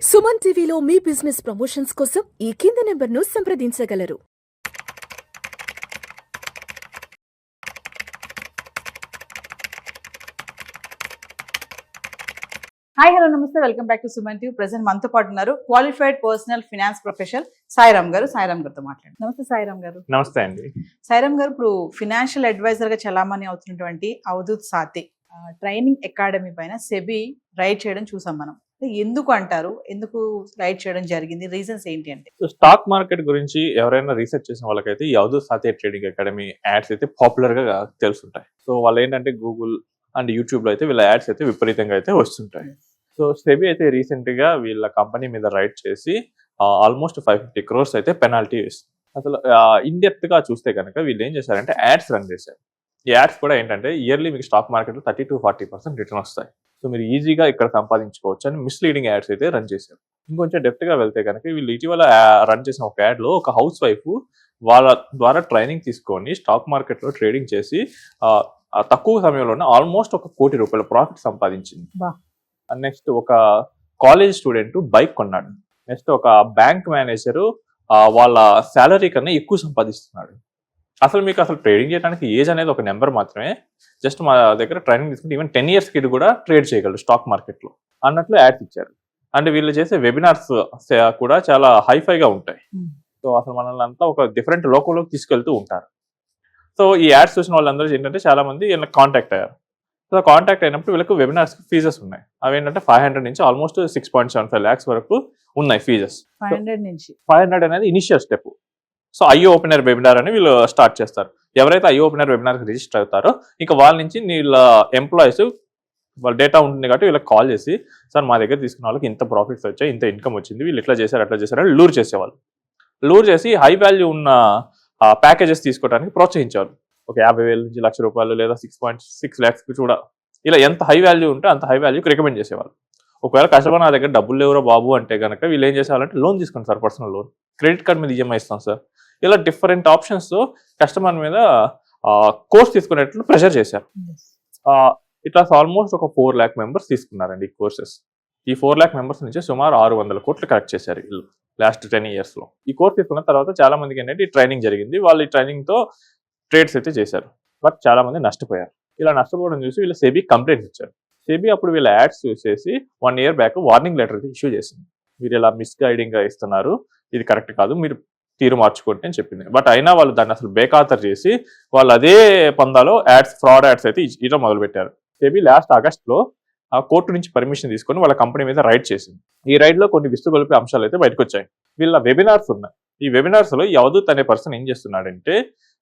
సుమన్ టీవీలో మీ business promotions కోసం ఈ కింది నెంబర్ను సంప్రదించగలరు. హాయ్ హలో నమస్తే, welcome back to Suman TV. Present మనతో పాటు ఉన్నారు qualified personal finance professional Sairam గారు. సాయిరామ్ గారితో మాట్లాడండి. నమస్తే సాయిరామ్ గారు. నమస్తే అండి. సాయిరామ్ గారు, ఇప్పుడు ఫినాన్షియల్ అడ్వైజర్ గా చలామణి అవుతున్నటువంటి అవధూత్ సాతి ట్రైనింగ్ అకాడమీ పైన సెబీ రైడ్ చేయడం చూసాం మనం. ఎందుకు అంటారు, ఎందుకు రైడ్ చేయడం జరిగింది, రీజన్స్ ఏంటి అంటే? స్టాక్ మార్కెట్ గురించి ఎవరైనా రీసెర్చ్ చేసిన వాళ్ళకైతే ఈ అవధూత్ సాతి ట్రేడింగ్ అకాడమీ యాడ్స్ అయితే పాపులర్ గా తెలుసుంటాయి. సో వాళ్ళు ఏంటంటే గూగుల్ అండ్ యూట్యూబ్ లో అయితే వీళ్ళ యాడ్స్ అయితే విపరీతంగా అయితే వస్తుంటాయి. సో సెబీ అయితే రీసెంట్ గా వీళ్ళ కంపెనీ మీద రైడ్ చేసి ఆల్మోస్ట్ 550 crores అయితే పెనాల్టీ వేస్తుంది. అసలు ఇన్ డెప్త్ గా చూస్తే కనుక వీళ్ళు ఏం చేశారంటే యాడ్స్ రన్ చేశారు. ఈ యాడ్స్ కూడా ఏంటంటే ఇయర్లీ మీకు స్టాక్ మార్కెట్ లో 30 to 40% రిటర్న్ వస్తాయి. సో మీరు ఈజీగా ఇక్కడ సంపాదించుకోవచ్చు అని మిస్లీడింగ్ యాడ్స్ అయితే రన్ చేశారు. ఇంకొంచెం డెప్త్ గా వెళ్తే కనుక వీళ్ళు ఇటీవల రన్ చేసిన ఒక యాడ్ లో ఒక హౌస్ వైఫ్ వాళ్ళ ద్వారా ట్రైనింగ్ తీసుకొని స్టాక్ మార్కెట్ లో ట్రేడింగ్ చేసి తక్కువ సమయంలోనే ఆల్మోస్ట్ ₹1 కోటి ప్రాఫిట్ సంపాదించింది. నెక్స్ట్ ఒక కాలేజ్ స్టూడెంట్ బైక్ కొన్నాడు. నెక్స్ట్ ఒక బ్యాంక్ మేనేజర్ వాళ్ళ శాలరీ కన్నా ఎక్కువ సంపాదిస్తున్నాడు. అసలు ట్రేడింగ్ చేయడానికి ఏజ్ అనేది ఒక నెంబర్ మాత్రమే. జస్ట్ మా దగ్గర ట్రైనింగ్ తీసుకుంటే ఈవెన్ 10 years కిడ్ కూడా ట్రేడ్ చేయగలరు స్టాక్ మార్కెట్ లో అన్నట్లు యాడ్స్ ఇచ్చారు. అండ్ వీళ్ళు చేసే వెబినార్స్ కూడా చాలా హైఫైగా ఉంటాయి. సో అసలు మనల్ని అంతా ఒక డిఫరెంట్ లోకంలోకి తీసుకెళ్తూ ఉంటారు. సో ఈ యాడ్స్ చూసిన వాళ్ళందరూ ఏంటంటే చాలా మంది వీళ్ళకి కాంటాక్ట్ అయ్యారు. సో కాంటాక్ట్ అయినప్పుడు వీళ్ళకి వెబినార్స్ ఫీజెస్ ఉన్నాయి. అవి ఏంటంటే 500 నుంచి ఆల్మోస్ట్ 6.75 lakhs వరకు ఉన్నాయి ఫీజెస్. 500 అనేది initial step. So eye opener webinar అని వీళ్ళు స్టార్ట్ చేస్తారు. ఎవరైతే ఐ ఓపెనర్ వెబినార్ రిజిస్టర్ అవుతారో ఇక వాళ్ళ నుంచి వీళ్ళ ఎంప్లాయీస్ వాళ్ళ డేటా ఉంటుంది కాబట్టి వీళ్ళకి కాల్ చేసి, సార్ మా దగ్గర తీసుకున్న వాళ్ళకి ఇంత ప్రాఫిట్స్ వచ్చాయి, ఇంత ఇన్కమ్ వచ్చింది, వీళ్ళు ఇట్లా చేశారు అట్లా చేశారు అని లూర్ చేసేవాళ్ళు. లూర్ చేసి హై వాల్యూ ఉన్న ప్యాకేజెస్ తీసుకోవడానికి ప్రోత్సహించారు. ఒక 50,000 నుంచి ₹1,00,000 లేదా 6.6 lakhs కూడా ఇలా ఎంత హై వాల్యూ ఉంటే అంత హై వాల్యూకి రికమెండ్ చేసేవాళ్ళు. ఒకవేళ కస్టమర్ నా దగ్గర డబ్బులు లేవురా బాబు అంటే కనుక వీళ్ళు ఏం చేసేవాళ్ళంటే లోన్ తీసుకోండి sir, personal loan, credit card మీద ఈఎంఐ ఇస్తాం సార్, ఇలా డిఫరెంట్ ఆప్షన్స్ కస్టమర్ మీద కోర్స్ తీసుకునేట్లు ప్రెషర్ చేశారు. ఇట్లా ఆల్మోస్ట్ ఒక 4 lakh members తీసుకున్నారండి ఈ కోర్సెస్. ఈ 4 lakh members నుంచి సుమారు 600 crores కలెక్ట్ చేశారు వీళ్ళు లాస్ట్ 10 years లో. ఈ కోర్స్ తీసుకున్న తర్వాత చాలా మందికి ఏంటంటే ఈ ట్రైనింగ్ జరిగింది. వాళ్ళు ఈ ట్రైనింగ్ తో ట్రేడ్స్ అయితే చేశారు. బట్ చాలా మంది నష్టపోయారు. ఇలా నష్టపోవడం చూసి వీళ్ళు సెబీ కంప్లైంట్స్ ఇచ్చారు. సెబీ అప్పుడు వీళ్ళ యాడ్స్ చూసేసి 1 year బ్యాక్ వార్నింగ్ లెటర్ అయితే ఇష్యూ చేసింది. మీరు ఇలా మిస్గైడింగ్ గా ఇస్తున్నారు, ఇది కరెక్ట్ కాదు, మీరు తీరు మార్చుకోండి అని చెప్పింది. బట్ అయినా వాళ్ళు దాన్ని అసలు బేఖాతరు చేసి వాళ్ళు అదే పందాలో యాడ్స్, ఫ్రాడ్ యాడ్స్ అయితే ఇవ్వడం మొదలు పెట్టారు. సెబీ లాస్ట్ ఆగస్ట్లో కోర్టు నుంచి పర్మిషన్ తీసుకొని వాళ్ళ కంపెనీ మీద రైడ్ చేసింది. ఈ రైడ్ లో కొన్ని విస్తుగొలిపే అంశాలు అయితే బయటకు వచ్చాయి. వీళ్ళ వెబినార్స్ ఉన్నాయి. ఈ వెబినార్స్ లో ఈ అవధూత్ అనే పర్సన్ ఏం చేస్తున్నాడంటే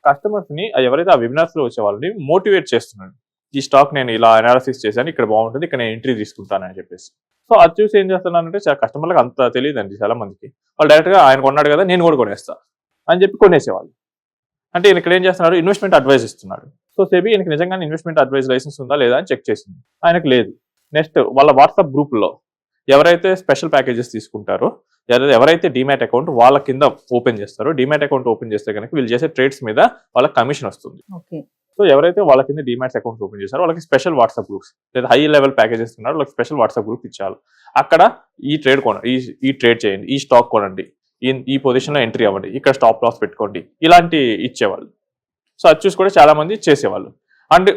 కస్టమర్స్ ని, ఎవరైతే ఆ వెబినార్స్ లో వచ్చే వాళ్ళని మోటివేట్ చేస్తున్నాడు. ఈ స్టాక్ నేను ఇలా అనాలిసిస్ చేశాను, ఇక్కడ బాగుంటుంది, ఇక్కడ నేను ఎంట్రీ తీసుకుంటానని చెప్పేసి. సో అది చూసి ఏం చేస్తున్నానంటే కస్టమర్లకు అంత తెలియదండి చాలా మందికి. వాళ్ళు డైరెక్ట్ గా ఆయన కొన్నాడు కదా నేను కూడా కొనేస్తా అని చెప్పి కొనేసేవాళ్ళు. అంటే ఈయన ఇక్కడ ఏం చేస్తున్నాడు, ఇన్వెస్ట్మెంట్ అడ్వైస్ ఇస్తున్నాడు. సో సెబీ ఈయనకి నిజంగానే ఇన్వెస్ట్మెంట్ అడ్వైస్ లైసెన్స్ ఉందా లేదా అని చెక్ చేసింది. ఆయనకు లేదు. నెక్స్ట్ వాళ్ళ వాట్సాప్ గ్రూప్ లో ఎవరైతే స్పెషల్ ప్యాకేజెస్ తీసుకుంటారో, ఎవరైతే డిమాట్ అకౌంట్ వాళ్ళ కింద ఓపెన్ చేస్తారో, డిమాట్ అకౌంట్ ఓపెన్ చేస్తే కనుక వీళ్ళు చేసే ట్రేడ్స్ మీద వాళ్ళకి కమిషన్ వస్తుంది. సో ఎవరైతే వాళ్ళ కింద డిమాట్ అకౌంట్ ఓపెన్ చేస్తారో వాళ్ళకి స్పెషల్ వాట్సాప్ గ్రూప్స్ లేదా హై లెవెల్ ప్యాకేజెస్ ఉన్నారో వాళ్ళకి స్పెషల్ వాట్సాప్ గ్రూప్ ఇచ్చారు. అక్కడ ఈ ట్రేడ్ ఈ ట్రేడ్ చేయండి, ఈ స్టాక్ కొనండి, ఈ పొజిషన్ లో ఎంట్రీ అవ్వండి, ఇక్కడ స్టాప్ లాస్ పెట్టుకోండి, ఇలాంటి ఇచ్చేవాళ్ళు. సో అది చూసి కూడా చాలా మంది చేసేవాళ్ళు. అండ్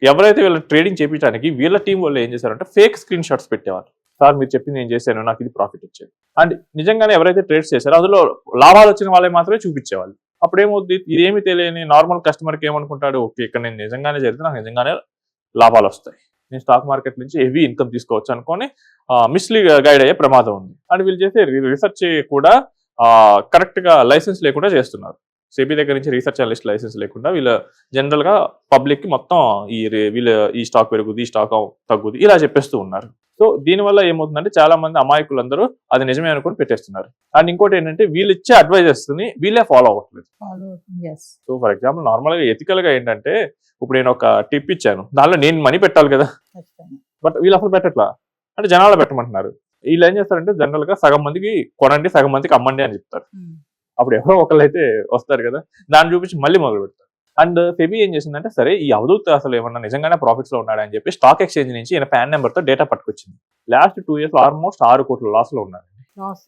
ఎవరైతే వీళ్ళ ట్రేడింగ్ చేయించడానికి వీళ్ళ టీం వాళ్ళు ఏం చేశారంటే ఫేక్ స్క్రీన్ షాట్స్ పెట్టేవాళ్ళు. సార్ మీరు చెప్పింది నేను చేశాను, నాకు ఇది ప్రాఫిట్ వచ్చేది. అండ్ నిజంగానే ఎవరైతే ట్రేడ్స్ చేశారో అందులో లాభాలు వచ్చిన వాళ్ళే మాత్రమే చూపించేవాళ్ళు. అప్పుడు ఏమవుతుంది, ఇదేమి తెలియని నార్మల్ కస్టమర్కి ఏమనుకుంటాడు, ఓకే ఇక్కడ నేను నిజంగానే జరిగితే నాకు నిజంగానే లాభాలు వస్తాయి, నేను స్టాక్ మార్కెట్ నుంచి హెవీ ఇన్కమ్ తీసుకోవచ్చు అనుకొని గైడ్ అయ్యే ప్రమాదం ఉంది. అండ్ వీళ్ళు చేసే రీసెర్చ్ కూడా కరెక్ట్ గా లైసెన్స్ లేకుండా చేస్తున్నారు. సెబీ దగ్గర నుంచి రీసెర్చ్ అనలిస్ట్ లైసెన్స్ లేకుండా వీళ్ళు జనరల్ గా పబ్లిక్ కి మొత్తం ఈ స్టాక్ పెరుగుద్ది, ఈ స్టాక్ తగ్గుద్ది ఇలా చెప్పేస్తూ ఉన్నారు. సో దీనివల్ల ఏమవుతుందంటే చాలా మంది అమాయకులందరూ అది నిజమే అనుకుని పెట్టేస్తున్నారు. అండ్ ఇంకోటి ఏంటంటే వీళ్ళు ఇచ్చే అడ్వైజెస్ ని వీళ్ళే ఫాలో అవ్వట్లేదు. సో ఫర్ ఎగ్జాంపుల్ నార్మల్ గా ఎథికల్ గా ఏంటంటే ఇప్పుడు నేను ఒక టిప్ ఇచ్చాను, దానిలో నేను మనీ పెట్టాలి కదా, బట్ వీళ్ళు అసలు పెట్టట్లా, అంటే జనాలు పెట్టమంటున్నారు. వీళ్ళు ఏం చేస్తారంటే జనరల్ గా సగం మందికి కొనండి, సగం మందికి అమ్మండి అని చెప్తారు. అప్పుడు ఎవరో ఒకళ్ళు అయితే వస్తారు కదా, దాన్ని చూపించి మళ్ళీ మొదలు పెడతారు. అండ్ సెబీ ఏం చేసిందంటే సరే ఈ అవధూత్ అసలు ఏమన్నా నిజంగానే ప్రాఫిట్స్ లో ఉన్నాడని చెప్పి స్టాక్ ఎక్స్చేంజ్ నుంచి ఈయన పాన్ నెంబర్ తో డేటా పట్టుకొచ్చింది. లాస్ట్ 2 years ఆల్మోస్ట్ 6 కోట్ల లాస్ లో ఉన్నాడు. Loss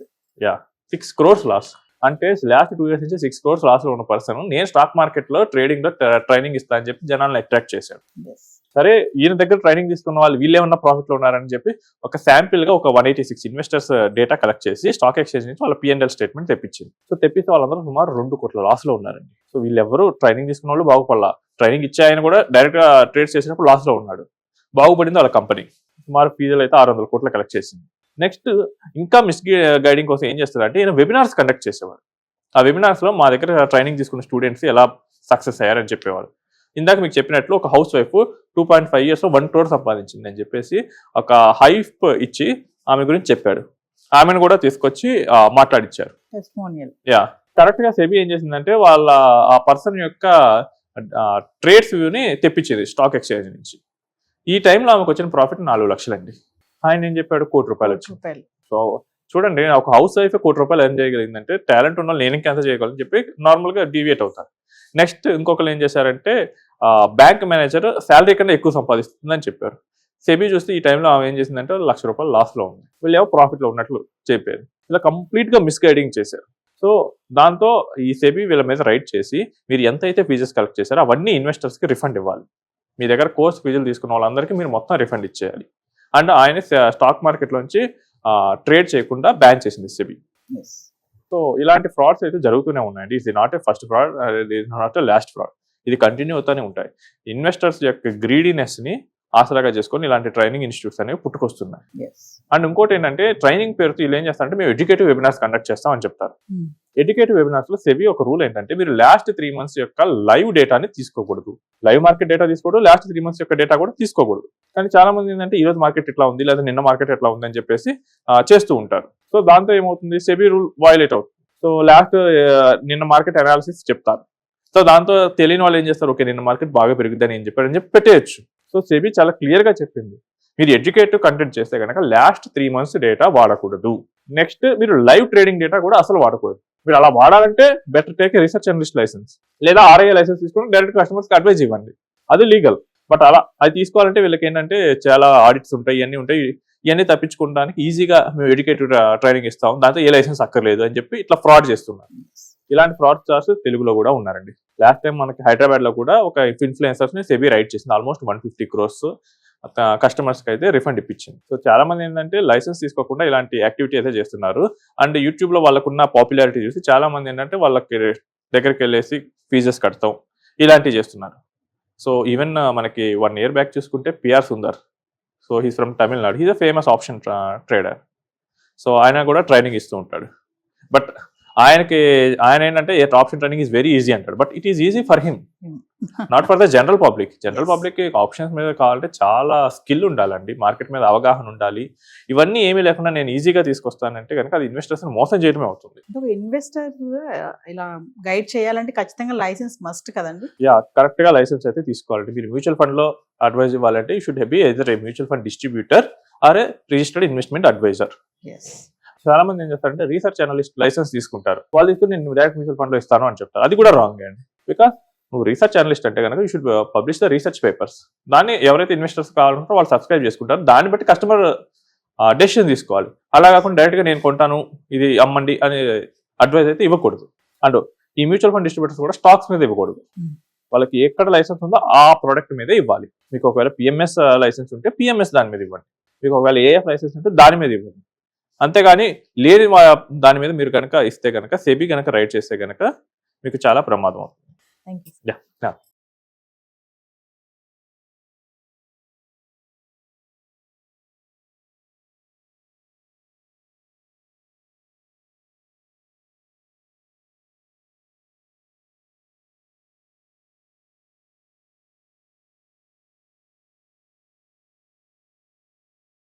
6 crores loss. అంటే లాస్ట్ 2 years నుంచి 6 crores లాస్ లో ఉన్న పర్సన్ నేను స్టాక్ మార్కెట్ లో ట్రేడింగ్ లో ట్రైనింగ్ ఇస్తా అని చెప్పి జనాలను అట్రాక్ట్ చేశాడు. సరే ఈయన దగ్గర ట్రైనింగ్ తీసుకున్న వాళ్ళు వీళ్ళేమన్నా ప్రాఫిట్ లో ఉన్నారని చెప్పి ఒక శాంపిల్ గా ఒక 186 ఇన్వెస్టర్స్ డేటా కలెక్ట్ చేసి స్టాక్ ఎక్స్చేంజ్ నుంచి వాళ్ళ P&L స్టేట్మెంట్ తెప్పించింది. సో తెప్పిస్తే వాళ్ళందరూ సుమారు 2 కోట్ల లాస్ లో ఉన్నారండి. సో వీళ్ళెవరు ట్రైనింగ్ తీసుకున్న వాళ్ళు బాగుపడాల, ట్రైనింగ్ ఇచ్చే ఆయన కూడా డైరెక్ట్ గా ట్రేడ్ చేసినప్పుడు లాస్ లో ఉన్నాడు. బాగుపడింది వాళ్ళ కంపెనీ. సుమారు ఫీజులు అయితే 600 కోట్లు కలెక్ట్ చేసింది. నెక్స్ట్ ఇంకా మిస్ గైడింగ్ కోసం ఏం చేస్తారంటే ఈయన వెబినార్స్ కండక్ట్ చేసేవాడు. ఆ వెబినార్స్ లో మా దగ్గర ట్రైనింగ్ తీసుకున్న స్టూడెంట్స్ ఎలా సక్సెస్ అయ్యారని చెప్పేవారు. ఇందాక మీకు చెప్పినట్లు ఒక హౌస్ వైఫ్ 2.5 years లో 1 crore సంపాదించింది అని చెప్పేసి ఒక హైప్ ఇచ్చి ఆమె గురించి చెప్పాడు. ఆమెను కూడా తీసుకొచ్చి మాట్లాడిచ్చారు. కరెక్ట్ గా సెబీ ఏం చేసిందంటే వాళ్ళ ఆ పర్సన్ యొక్క ట్రేడ్స్ వ్యూని తెప్పించేది స్టాక్ ఎక్స్చేంజ్ నుంచి. ఈ టైంలో ఆమెకు వచ్చిన ప్రాఫిట్ 4 లక్షలండి. ఆయన ఏం చెప్పాడు, 1 కోటి రూపాయలు వచ్చింది. సో చూడండి, ఒక హౌస్ వైఫ్ 1 కోటి రూపాయలు ఎర్న్ చేయగలిగిందంటే టాలెంట్ ఉన్న నేను ఇంకా ఎంత చేయగలను చెప్పి నార్మల్ గా డీవియేట్ అవుతారు. నెక్స్ట్ ఇంకొకరు ఏం చేశారంటే బ్యాంక్ మేనేజర్ శాలరీ కన్నా ఎక్కువ సంపాదిస్తుందని చెప్పారు. సెబీ చూస్తే ఈ టైంలో ఆమె ఏం చేసిందంటే 1 లక్ష రూపాయలు లాస్ లో ఉంది, వీళ్ళు ఏమో ప్రాఫిట్ లో ఉన్నట్లు చెప్పారు. ఇలా కంప్లీట్ గా మిస్గైడింగ్ చేశారు. సో దాంతో ఈ సెబీ వీళ్ళ మీద రైట్ చేసి మీరు ఎంతైతే ఫీజెస్ కలెక్ట్ చేశారో అవన్నీ ఇన్వెస్టర్స్ కి రిఫండ్ ఇవ్వాలి. మీ దగ్గర కోర్స్ ఫీజులు తీసుకున్న వాళ్ళందరికీ మీరు మొత్తం రిఫండ్ ఇచ్చేయాలి. అండ్ ఆయన స్టాక్ మార్కెట్ లోంచి ట్రేడ్ చేయకుండా బ్యాన్ చేసింది సెబీ. సో ఇలాంటి ఫ్రాడ్స్ అయితే జరుగుతూనే ఉన్నాయండి. ఇది నాట్ ఏ ఫస్ట్ ఫ్రాడ్, ఇది నాట్ ఏ లాస్ట్ ఫ్రాడ్. ఇది కంటిన్యూ అవుతూనే ఉంటాయి. ఇన్వెస్టర్స్ యొక్క గ్రీడీనెస్ ని ఆసరాగా చేసుకొని ఇలాంటి ట్రైనింగ్ ఇన్స్టిట్యూట్స్ అనేవి పుట్టుకొస్తున్నాయి. అండ్ ఇంకోటి ఏంటంటే ట్రైనింగ్ పేరుతో వీళ్ళు ఏం చేస్తారంటే మేము ఎడ్యుకేటివ్ వెబినార్స్ కండక్ట్ చేస్తాం అని చెప్తారు. ఎడ్యుకేటివ్ వెబినార్స్ లో సెబీ ఒక రూల్ ఏంటంటే మీరు లాస్ట్ 3 months యొక్క లైవ్ డేటాని తీసుకోకూడదు. లైవ్ మార్కెట్ డేటా తీసుకోకూడదు, లాస్ట్ 3 months యొక్క డేటా కూడా తీసుకోకూడదు. కానీ చాలా మంది ఏంటంటే ఈ రోజు మార్కెట్ ఎట్లా ఉంది లేదా నిన్న మార్కెట్ ఎట్లా ఉంది అని చెప్పేసి చేస్తూ ఉంటారు. సో దాంతో ఏమవుతుంది, సెబీ రూల్ వయలేట్ అవుతుంది. సో లాస్ట్ నిన్న మార్కెట్ అనాలిసిస్ చెప్తారు. సో దాంతో తెలియని వాళ్ళు ఏం చేస్తారు, ఓకే నిన్న మార్కెట్ బాగా పెరుగుద్దని ఏం చెప్పారని చెప్పి పెట్టేయచ్చు. సో సెబీ చాలా క్లియర్ గా చెప్పింది, మీరు ఎడ్యుకేటివ్ కంటెంట్ చేస్తే కనుక లాస్ట్ 3 months డేటా వాడకూడదు. నెక్స్ట్ మీరు లైవ్ ట్రేడింగ్ డేటా కూడా అసలు వాడకూడదు. మీరు అలా వాడాలంటే better take research analyst license లేదా RIA లైసెన్స్ తీసుకుని డైరెక్ట్ కస్టమర్స్ కి అడ్వైజ్ ఇవ్వండి, అది లీగల్. బట్ అలా అది తీసుకోవాలంటే వీళ్ళకి ఏంటంటే చాలా ఆడిట్స్ ఉంటాయి, ఇవన్నీ ఉంటాయి. ఇవన్నీ తప్పించుకోవడానికి ఈజీగా మేము ఎడ్యుకేటివ్ ట్రైనింగ్ ఇస్తాం, దాంతో ఏ లైసెన్స్ అక్కర్లేదు అని చెప్పి ఇట్లా ఫ్రాడ్ చేస్తున్నారు. ఇలాంటి ఫ్రాడ్ చార్స్ తెలుగులో కూడా ఉన్నారండి. లాస్ట్ టైం మనకి హైదరాబాద్ లో కూడా ఒక ఇన్ఫ్లుయెన్సర్స్ ని సెబీ రైట్ చేసింది. ఆల్మోస్ట్ 150 crores కస్టమర్స్ కి అయితే రిఫండ్ ఇప్పించింది. సో చాలా మంది ఏంటంటే లైసెన్స్ తీసుకోకుండా ఇలాంటి యాక్టివిటీ అయితే చేస్తున్నారు. అండ్ యూట్యూబ్ లో వాళ్ళకున్న పాపులారిటీ చూసి చాలా మంది ఏంటంటే వాళ్ళకి దగ్గరికి వెళ్ళేసి ఫీజెస్ కడతాం ఇలాంటివి చేస్తున్నారు. సో ఈవెన్ మనకి 1 year బ్యాక్ చూసుకుంటే PR Sundar, so he's from Tamil Nadu, he's a famous option trader. So ఆయన కూడా ట్రైనింగ్ ఇస్తూ ఉంటాడు. బట్ ఆయన ఏంటంటే option training is very easy అంటాడు. But it is easy for him, not for the general public. General public options మీద కావాలంటే చాలా స్కిల్ ఉండాలండి, మార్కెట్ మీద అవగాహన ఉండాలి. ఇవన్నీ ఏమీ లేకుండా నేను ఈజీగా తీసుకొస్తానంటే కనుక అది ఇన్వెస్టర్స్ ని చేయడమే అవుతుంది. ఇన్వెస్టర్ ఇలా గైడ్ చేయాలంటే ఖచ్చితంగా లైసెన్స్ మస్ట్ కదండి. కరెక్ట్ గా లైసెన్స్ అయితే తీసుకోవాలండి. మీరు మ్యూచువల్ ఫండ్ లో అడ్వైజ్ ఇవ్వాలంటే you should be either a mutual fund distributor or a registered investment advisor. చాలా మంది ఏం చేస్తారంటే రీసెర్చ్ అనలిస్ట్ లైసెన్స్ తీసుకుంటారు, వాళ్ళు తీసుకుని నేను డైరెక్ట్ మ్యూచువల్ ఫండ్ లో ఇస్తాను అని చెప్తారు. అది కూడా రాంగ్ అండి. బికాస్ నువ్వు రీసెర్చ్ అనలిస్ట్ అంటే కనుక you should publish the research papers. దాన్ని ఎవరైతే ఇన్వెస్టర్స్ కావాలంటారో వాళ్ళు సబ్స్క్రైబ్ చేసుకుంటారు, దాన్ని బట్టి కస్టమర్ డెసిషన్ తీసుకోవాలి. అలా కాకుండా డైరెక్ట్ గా నేను కొంటాను ఇది అమ్మండి అనే అడ్వైస్ అయితే ఇవ్వకూడదు. అండ్ ఈ మ్యూచువల్ ఫండ్ డిస్ట్రిబ్యూటర్స్ కూడా స్టాక్స్ మీద ఇవ్వకూడదు. వాళ్ళకి ఎక్కడ లైసెన్స్ ఉందో ఆ ప్రోడక్ట్ మీదే ఇవ్వాలి. మీకు ఒకవేళ PMS లైసెన్స్ ఉంటే PMS దాని మీద ఇవ్వండి, మీకు ఒకవేళ AF లైసెన్స్ ఉంటే దాని మీద ఇవ్వండి. అంతేగాని లేని దాని మీద మీరు కనుక ఇస్తే కనుక సెబీ కనుక రైట్ చేస్తే కనుక మీకు చాలా ప్రమాదం అవుతుంది.